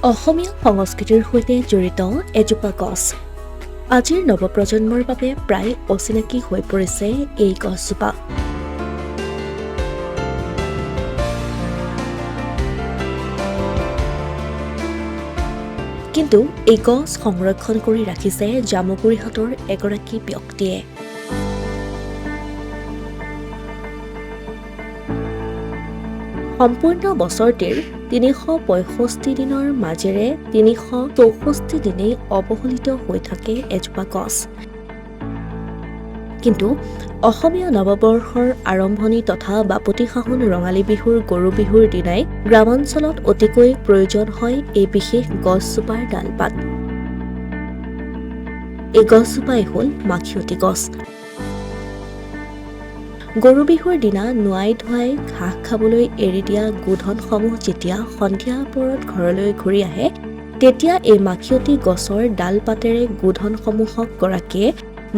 অসমীয়া সংস্কৃতিৰ সৈতে জড়িত এজোপা গছ। আজিৰ নৱপ্ৰজন্মৰ বাবে প্ৰায় অচিনাকি হৈ পৰিছে এই গছজোপা। কিন্তু এই গছ সংৰক্ষণ কৰি ৰাখিছে জামুগুৰিহাটৰ এগৰাকী ব্যক্তিয়ে। সম্পূৰ্ণ বছৰটিৰ ৩৬৫ দিনৰ মাজেৰে ৩৬৪ দিনেই অৱহেলিত হৈ থাকে এজোপা গছ। কিন্তু অসমীয়া নৱবৰ্ষৰ আৰম্ভণি তথা বাপতিসাহোন ৰঙালী বিহুৰ গৰু বিহুৰ দিনাই গ্ৰামাঞ্চলত অতিকৈ প্ৰয়োজন হয় এই বিশেষ গছজোপাৰ ডালপাত। এই গছজোপাই হ'ল মাখিয়তী গছ। গৰু বিহুৰ দিনা নোৱাই ধুৱাই ঘাঁহ খাবলৈ এৰি দিয়া গোধনসমূহ যেতিয়া সন্ধিয়া পৰত ঘৰলৈ ঘূৰি আহে, তেতিয়া এই মাখিয়তী গছৰ ডালপাতেৰে গোধনসমূহক গৰাকীয়ে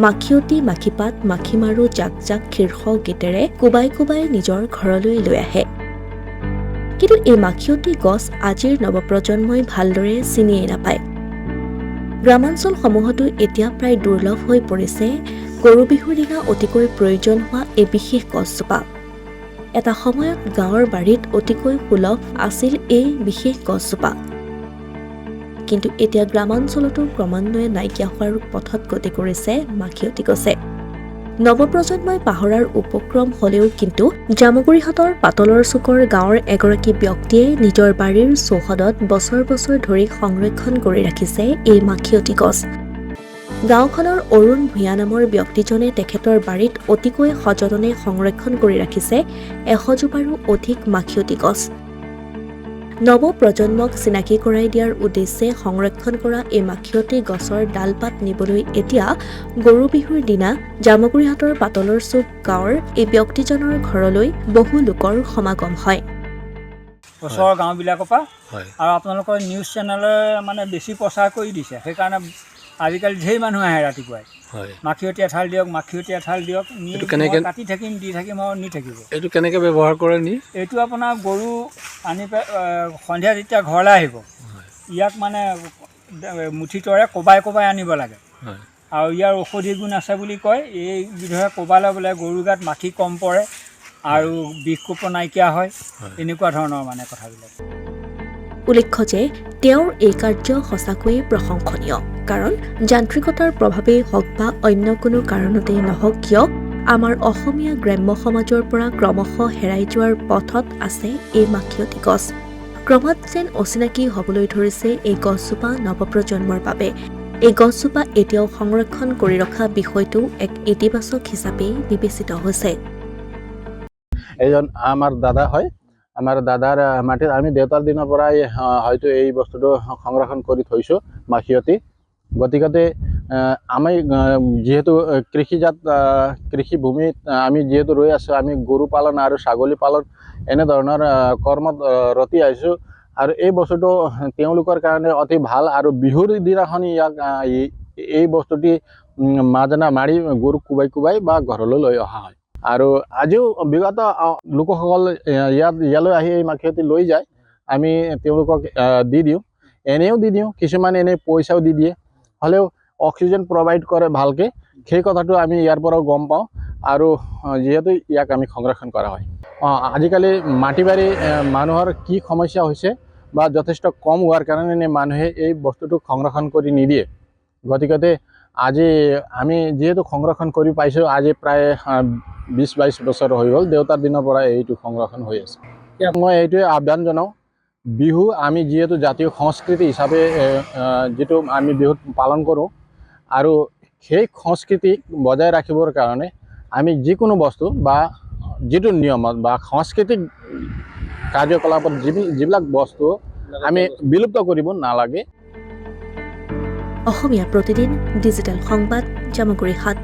মাখিয়তী মাখিপাত মাখি মাৰো জাক জাক শীৰ্ষক গীতেৰে কোবাই কোবাই নিজৰ ঘৰলৈ লৈ আহে। কিন্তু এই মাখিয়তী গছ আজিৰ নৱপ্ৰজন্মই ভালদৰে চিনিয়েই নাপায়। গ্ৰামাঞ্চলসমূহতো এতিয়া প্ৰায় দুৰ্লভ হৈ পৰিছে গৰু বিহুৰ দিনা অতিকৈ প্ৰয়োজন হোৱা এই বিশেষ গছজোপা। এটা সময়ত গাঁৱৰ বাৰীত অতিকৈ সুলভ আছিল এই বিশেষ গছজোপা। কিন্তু এতিয়া গ্ৰামাঞ্চলতো ক্ৰমান্বয়ে নাইকিয়া হোৱাৰ পথত গতি কৰিছে মাখিয়তী গছে। নৱপ্ৰজন্মই পাহৰাৰ উপক্ৰম হলেও কিন্তু জামুগুৰিহাটৰ পাতলৰ চুকৰ গাঁৱৰ এগৰাকী ব্যক্তিয়ে নিজৰ বাৰীৰ চৌহদত বছৰ বছৰ ধৰি সংৰক্ষণ কৰি ৰাখিছে এই মাখিয়তী গছ। গাঁওখনৰ অৰুণ ভূঞা নামৰ ব্যক্তিজনে তেখেতৰ বাৰীত অতিকৈ সযতনে সংৰক্ষণ কৰি ৰাখিছে ১০০ জোপাৰো অধিক মাখিয়তী গছ। নৱপ্ৰজন্মক চিনাকি কৰাই দিয়াৰ উদ্দেশ্যে সংৰক্ষণ কৰা এই মাখিয়তী গছৰ ডালপাত নিবলৈ এতিয়া গৰু বিহুৰ দিনা জামুগুৰিহাটৰ পাতলৰ চুক গাঁৱৰ এই ব্যক্তিজনৰ ঘৰলৈ বহু লোকৰ সমাগম হয়। ওচৰৰ গাঁওবিলাকৰ পৰা আৰু আপোনালোকৰ নিউজ চেনেলে মানে বেছি প্ৰচাৰ কৰি দিছে, সেইকাৰণে আজিকালি ঢেৰ মানুহ আহে ৰাতিপুৱাই মাখিয়তী এঠাল দিয়ক, মাখিয়তী এঠাল দিয়ক, কাটি থাকিম, দি থাকিম আৰু নি থাকিব। এইটো কেনেকৈ ব্যৱহাৰ কৰে নি? এইটো আপোনাৰ গৰু আনি সন্ধিয়া যেতিয়া ঘৰলৈ আহিব, ইয়াক মানে মুঠিতৰে কোবাই কোবাই আনিব লাগে। আৰু ইয়াৰ ঔষধি গুণ আছে বুলি কয়। এই বিধৰে কোবালে বোলে গৰু গাত মাখি কম পৰে আৰু বিষ কোপ নাইকিয়া হয়, এনেকুৱা ধৰণৰ মানে কথাবিলাক। উল্লেখ্য যে তেওঁৰ এই কাৰ্য সঁচাকৈয়ে প্ৰশংসনীয়, কাৰণ যান্ত্ৰিকতাৰ প্ৰভাৱেই হওক বা অন্য কোনো কাৰণতেই নহওক কিয় আমাৰ অসমীয়া গ্ৰাম্য সমাজৰ পৰা ক্ৰমশঃ হেৰাই যোৱাৰ পথত আছে এই মাখিয়তী গছ। ক্ৰমাৎ যেন অচিনাকি হ'বলৈ ধৰিছে এই গছজোপা নৱপ্ৰজন্মৰ বাবে। এই গছজোপা এতিয়াও সংৰক্ষণ কৰি ৰখা বিষয়টো এক ইতিবাচক হিচাপেই বিবেচিত হৈছে। এজন আমাৰ দাদা হয়, আমাৰ দাদাৰ মাটিত আমি দেউতাৰ দিনৰ পৰাই হয়তো এই বস্তুটো সংৰক্ষণ কৰি থৈছোঁ মাখিয়তী। গতিকে আমি যিহেতু কৃষিজাত কৃষিভূমিত আমি যিহেতু ৰৈ আছোঁ, আমি গৰু পালন আৰু ছাগলী পালন এনেধৰণৰ কৰ্মত ৰতি আহিছোঁ। আৰু এই বস্তুটো তেওঁলোকৰ কাৰণে অতি ভাল। আৰু বিহুৰ দিনাখন ইয়াক এই বস্তুটি মাজনা মাৰি গৰুক কোবাই কোবাই বা ঘৰলৈ লৈ অহা হয়। আৰু আজিও বিগত লোকসকল ইয়ালৈ আহি এই মাখিয়তী লৈ যায়, আমি তেওঁলোকক দি দিওঁ, এনেও দি দিওঁ, কিছুমান এনেই পইচাও দি দিয়ে। হ'লেও অক্সিজেন প্ৰভাইড কৰে ভালকৈ, সেই কথাটো আমি ইয়াৰ পৰাও গম পাওঁ। আৰু যিহেতু ইয়াক আমি সংৰক্ষণ কৰা হয়। আজিকালি মাটি বাৰী মানুহৰ কি সমস্যা হৈছে বা যথেষ্ট কম হোৱাৰ কাৰণে মানুহে এই বস্তুটো সংৰক্ষণ কৰি নিদিয়ে। গতিকে আজি আমি যিহেতু সংৰক্ষণ কৰি পাইছোঁ, আজি প্ৰায় ২০-২২ বছৰ হৈ গ'ল, দেউতাৰ দিনৰ পৰা এইটো সংৰক্ষণ হৈ আছে। মই এইটোৱে আহ্বান জনাওঁ, বিহু আমি যিহেতু জাতীয় সংস্কৃতি হিচাপে যিটো আমি বিহুত পালন কৰোঁ, আৰু সেই সংস্কৃতিক বজাই ৰাখিবৰ কাৰণে আমি যিকোনো বস্তু বা যিটো নিয়মত বা সাংস্কৃতিক কাৰ্যকলাপত যিবিলাক বস্তু আমি বিলুপ্ত কৰিব নালাগে। অসমীয়া প্ৰতিদিন ডিজিটেল সংবাদ, জামুগুৰিহাট।